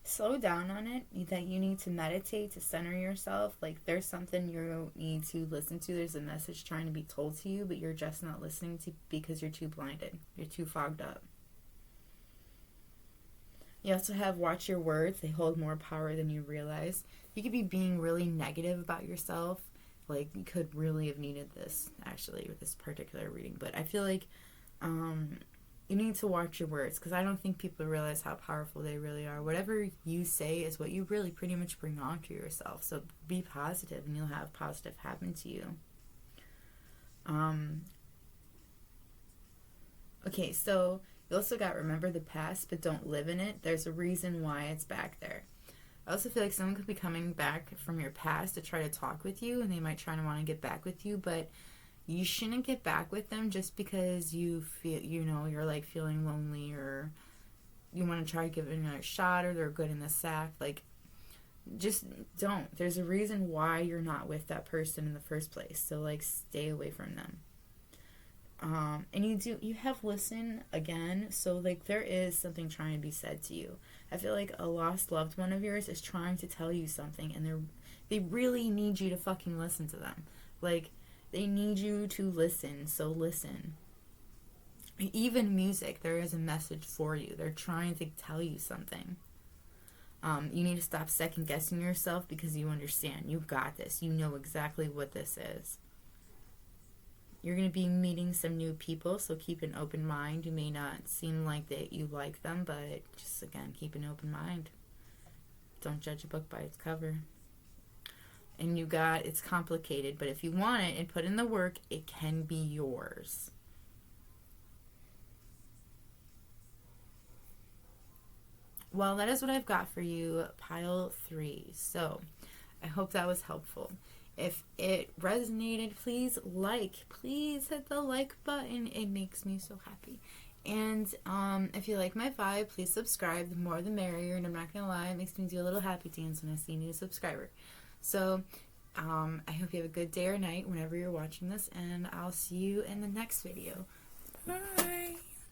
slow down on it, that you need to meditate to center yourself. Like there's something you need to listen to. There's a message trying to be told to you, but you're just not listening to because you're too blinded. You're too fogged up. You also have watch your words. They hold more power than you realize. You could be being really negative about yourself. Like, you could really have needed this, actually, with this particular reading. But I feel like you need to watch your words, because I don't think people realize how powerful they really are. Whatever you say is what you really pretty much bring on to yourself. So be positive, and you'll have positive happen to you. Okay, so you also got remember the past, but don't live in it. There's a reason why it's back there. I also feel like someone could be coming back from your past to try to talk with you, and they might try to want to get back with you, but you shouldn't get back with them just because you feel, you know, you're like feeling lonely, or you want to try to give it another shot, or they're good in the sack. Like, just don't. There's a reason why you're not with that person in the first place. So, like, stay away from them. And you have listened again, so like there is something trying to be said to you. I feel like a lost loved one of yours is trying to tell you something, and they really need you to fucking listen to them. Like, they need you to listen, so listen. Even music, there is a message for you. They're trying to tell you something. You need to stop second guessing yourself, because you understand. You got this. You know exactly what this is. You're going to be meeting some new people, so keep an open mind. You may not seem like that you like them, but just, again, keep an open mind. Don't judge a book by its cover. And you got, it's complicated, but if you want it and put in the work, it can be yours. Well, that is what I've got for you, pile 3. So, I hope that was helpful. If it resonated, please hit the like button. It makes me so happy. And if you like my vibe, please subscribe. The more the merrier, and I'm not gonna lie, it makes me do a little happy dance when I see a new subscriber. So I hope you have a good day or night whenever you're watching this, and I'll see you in the next video. Bye.